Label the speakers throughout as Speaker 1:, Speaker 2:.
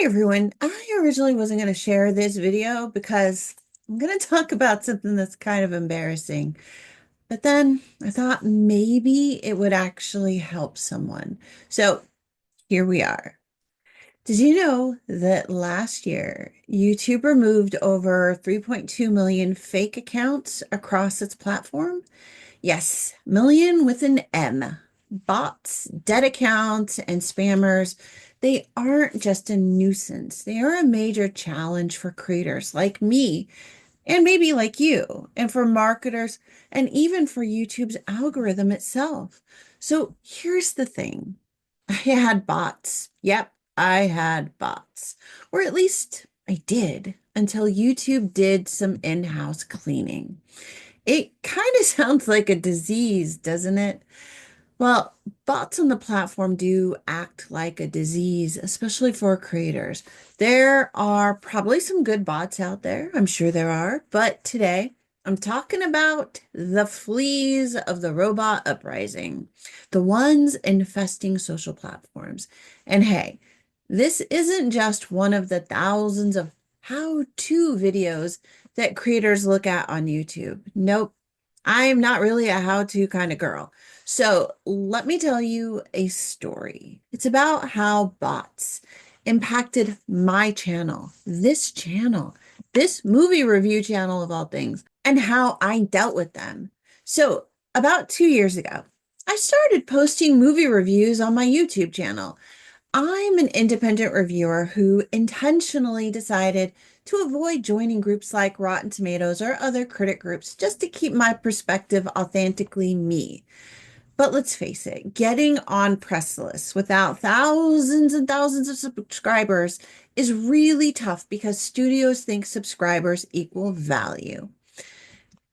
Speaker 1: Hey everyone, I originally wasn't going to share this video because I'm going to talk about something that's kind of embarrassing. But then I thought maybe it would actually help someone. So here we are. Did you know that last year YouTube removed over 3.2 million fake accounts across its platform? Yes, million with an M. Bots, dead accounts, and spammers, they aren't just a nuisance. They are a major challenge for creators like me, and maybe like you, and for marketers, and even for YouTube's algorithm itself. So here's the thing. I had bots. Yep, I had bots. Or at least I did until YouTube did some in-house cleaning. It kind of sounds like a disease, doesn't it? Well, bots on the platform do act like a disease, especially for creators. There are probably some good bots out there. I'm sure there are. But today, I'm talking about the fleas of the robot uprising, the ones infesting social platforms. And hey, this isn't just one of the thousands of how-to videos that creators look at on YouTube. Nope, I'm not really a how-to kind of girl. So let me tell you a story. It's about how bots impacted my channel, this movie review channel of all things, and how I dealt with them. So about 2 years ago, I started posting movie reviews on my YouTube channel. I'm an independent reviewer who intentionally decided to avoid joining groups like Rotten Tomatoes or other critic groups just to keep my perspective authentically me. But let's face it, getting on press lists without thousands and thousands of subscribers is really tough because studios think subscribers equal value.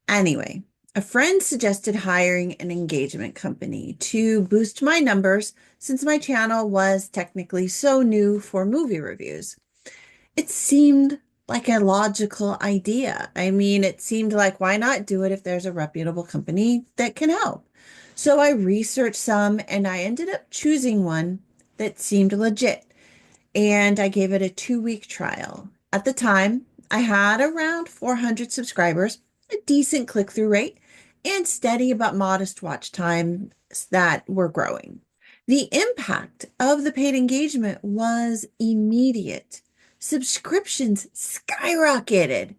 Speaker 1: Anyway, a friend suggested hiring an engagement company to boost my numbers since my channel was technically so new for movie reviews. It seemed like a logical idea. I mean, it seemed like why not do it if there's a reputable company that can help? So I researched some and I ended up choosing one that seemed legit and I gave it a 2 week trial. At the time, I had around 400 subscribers, a decent click through rate, and steady but modest watch times that were growing. The impact of the paid engagement was immediate. Subscriptions skyrocketed,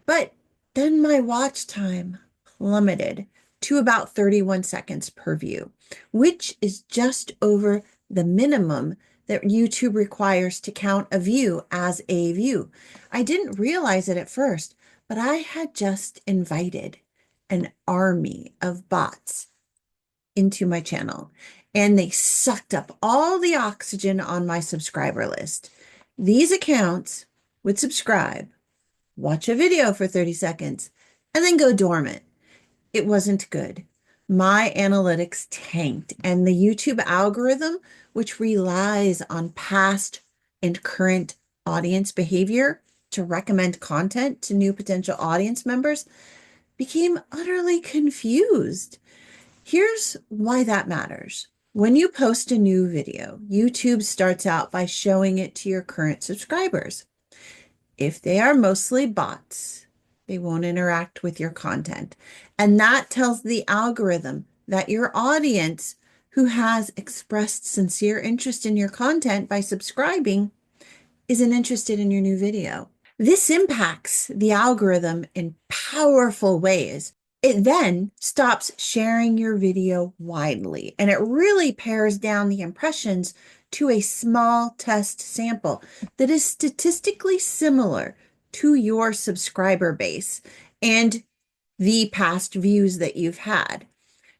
Speaker 1: but then my watch time plummeted to about 31 seconds per view, which is just over the minimum that YouTube requires to count a view as a view. I didn't realize it at first, but I had just invited an army of bots into my channel, and they sucked up all the oxygen on my subscriber list. These accounts would subscribe, watch a video for 30 seconds, and then go dormant. It wasn't good. My analytics tanked, and the YouTube algorithm, which relies on past and current audience behavior to recommend content to new potential audience members, became utterly confused. Here's why that matters. When you post a new video, YouTube starts out by showing it to your current subscribers. If they are mostly bots, they won't interact with your content. And that tells the algorithm that your audience who has expressed sincere interest in your content by subscribing isn't interested in your new video. This impacts the algorithm in powerful ways. It then stops sharing your video widely, and it really pares down the impressions to a small test sample that is statistically similar to your subscriber base and the past views that you've had,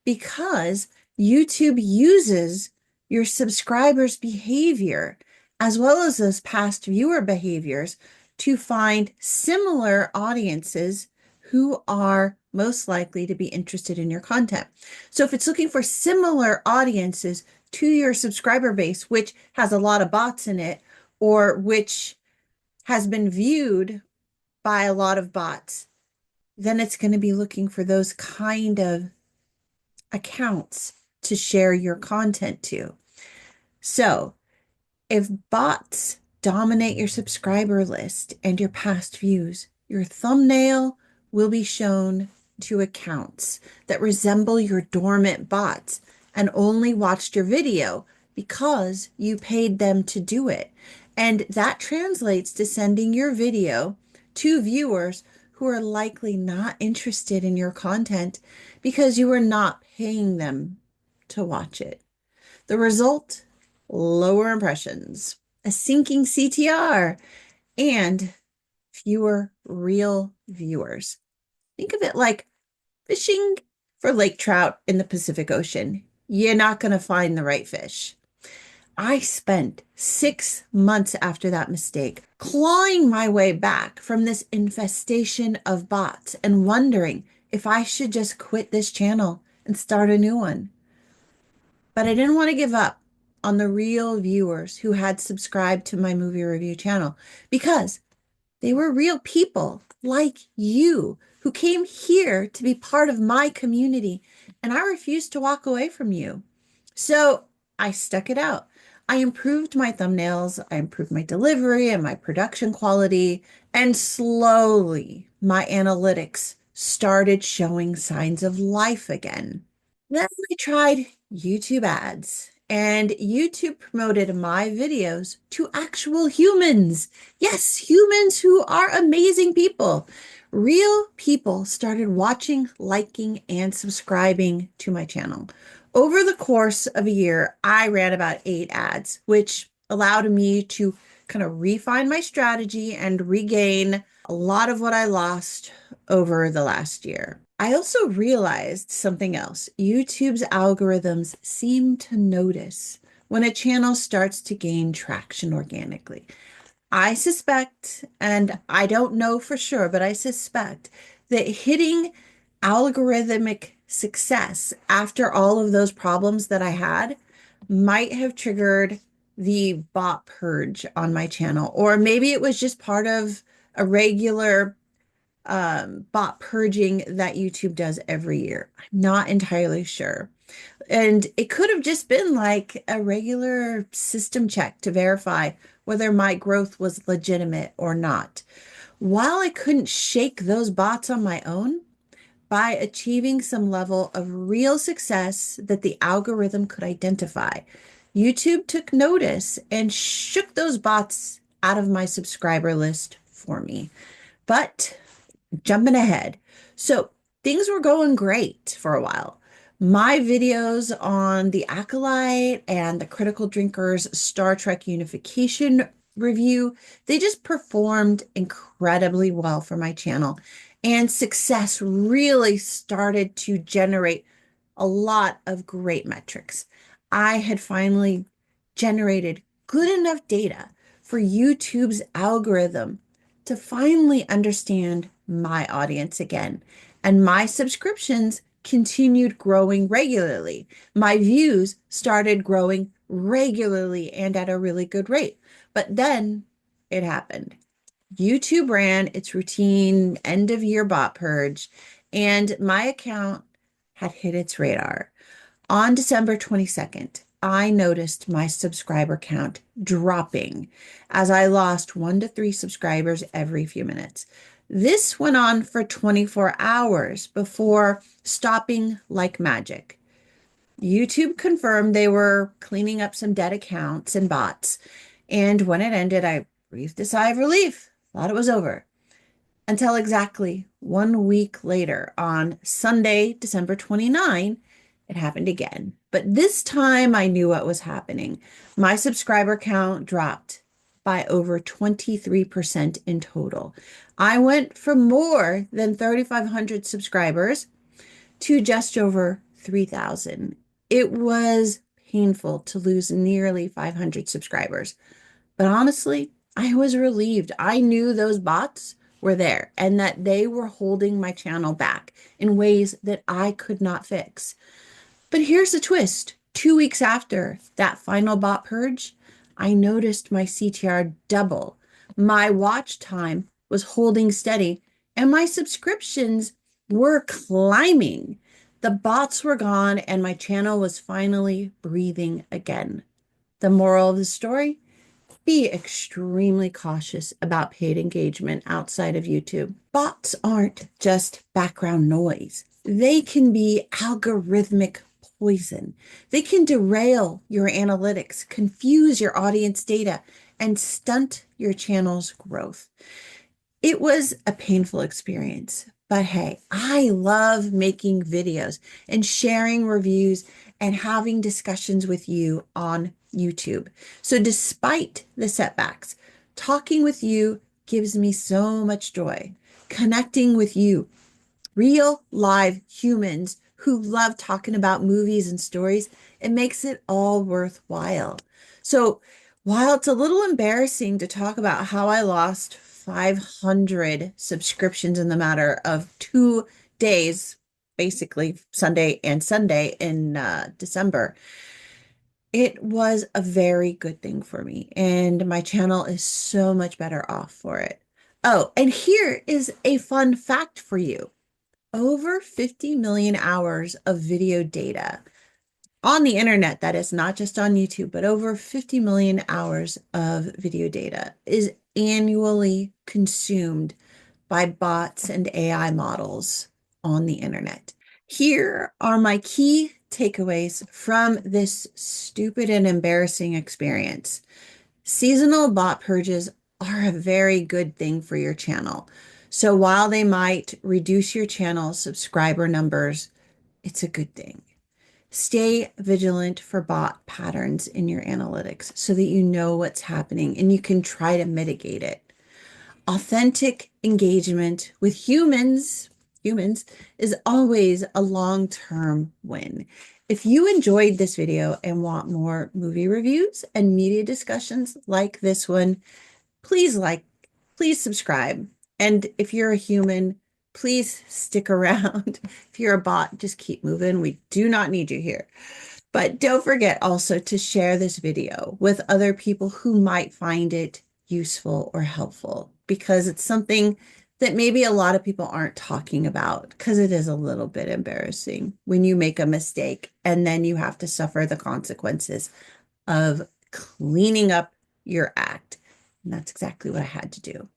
Speaker 1: because YouTube uses your subscribers' behavior as well as those past viewer behaviors to find similar audiences who are most likely to be interested in your content. So if it's looking for similar audiences to your subscriber base, which has a lot of bots in it, or which has been viewed by a lot of bots, then it's going to be looking for those kind of accounts to share your content to. So if bots dominate your subscriber list and your past views, your thumbnail will be shown to accounts that resemble your dormant bots and only watched your video because you paid them to do it. And that translates to sending your video to viewers who are likely not interested in your content because you are not paying them to watch it. The result, lower impressions, a sinking CTR, and fewer real viewers. Think of it like fishing for lake trout in the Pacific Ocean. You're not going to find the right fish. I spent 6 months after that mistake clawing my way back from this infestation of bots and wondering if I should just quit this channel and start a new one. But I didn't want to give up on the real viewers who had subscribed to my movie review channel because they were real people like you who came here to be part of my community, and I refused to walk away from you. So I stuck it out. I improved my thumbnails, I improved my delivery and my production quality, and slowly my analytics started showing signs of life again. Then I tried YouTube ads, and YouTube promoted my videos to actual humans. Yes, humans who are amazing people. Real people started watching, liking, and subscribing to my channel. Over the course of a year, I ran about 8 ads, which allowed me to kind of refine my strategy and regain a lot of what I lost over the last year. I also realized something else. YouTube's algorithms seem to notice when a channel starts to gain traction organically. I suspect, and I don't know for sure, but I suspect that hitting algorithmic success after all of those problems that I had might have triggered the bot purge on my channel, or maybe it was just part of a regular bot purging that YouTube does every year. I'm not entirely sure. And it could have just been like a regular system check to verify whether my growth was legitimate or not. While I couldn't shake those bots on my own, by achieving some level of real success that the algorithm could identify, YouTube took notice and shook those bots out of my subscriber list for me. But jumping ahead. So things were going great for a while. My videos on the Acolyte and the Critical Drinkers Star Trek Unification review, they just performed incredibly well for my channel. And success really started to generate a lot of great metrics. I had finally generated good enough data for YouTube's algorithm to finally understand my audience again. And my subscriptions continued growing regularly. My views started growing regularly and at a really good rate. But then it happened. YouTube ran its routine end of year bot purge, and my account had hit its radar. On December 22nd, I noticed my subscriber count dropping as I lost 1 to 3 subscribers every few minutes. This went on for 24 hours before stopping like magic. YouTube confirmed they were cleaning up some dead accounts and bots, and when it ended, I breathed a sigh of relief, thought it was over. Until exactly 1 week later, on Sunday, December 29, it happened again. But this time I knew what was happening. My subscriber count dropped by over 23% in total. I went from more than 3,500 subscribers to just over 3,000. It was painful to lose nearly 500 subscribers. But honestly, I was relieved. I knew those bots were there and that they were holding my channel back in ways that I could not fix. But here's the twist. 2 weeks after that final bot purge, I noticed my CTR double. My watch time was holding steady and my subscriptions were climbing. The bots were gone and my channel was finally breathing again. The moral of the story? be extremely cautious about paid engagement outside of YouTube. Bots aren't just background noise. They can be algorithmic poison. They can derail your analytics, confuse your audience data, and stunt your channel's growth. It was a painful experience, but hey, I love making videos and sharing reviews and having discussions with you on YouTube. So despite the setbacks, talking with you gives me so much joy. Connecting with you, real live humans who love talking about movies and stories, it makes it all worthwhile. So while it's a little embarrassing to talk about how I lost 500 subscriptions in the matter of 2 days, basically Sunday and Sunday in December, it was a very good thing for me. And my channel is so much better off for it. Oh, and here is a fun fact for you. Over 50 million hours of video data on the internet, that is not just on YouTube, but over 50 million hours of video data is annually consumed by bots and AI models on the internet. Here are my key takeaways from this stupid and embarrassing experience. Seasonal bot purges are a very good thing for your channel. So while they might reduce your channel's subscriber numbers, it's a good thing. Stay vigilant for bot patterns in your analytics so that you know what's happening and you can try to mitigate it. Authentic engagement with humans is always a long-term win. If you enjoyed this video and want more movie reviews and media discussions like this one, please please subscribe. And if you're a human, please stick around. If you're a bot, just keep moving. We do not need you here. But don't forget also to share this video with other people who might find it useful or helpful, because it's something that maybe a lot of people aren't talking about, because it is a little bit embarrassing when you make a mistake and then you have to suffer the consequences of cleaning up your act. And that's exactly what I had to do.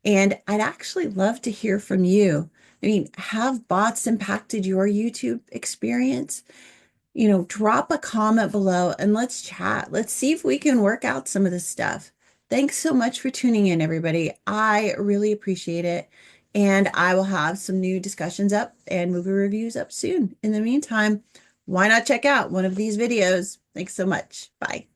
Speaker 1: And I'd actually love to hear from you. I mean, have bots impacted your YouTube experience? Drop a comment below and let's chat. Let's see if we can work out some of this stuff. Thanks so much for tuning in, everybody. I really appreciate it. And I will have some new discussions up and movie reviews up soon. In the meantime, why not check out one of these videos? Thanks so much. Bye.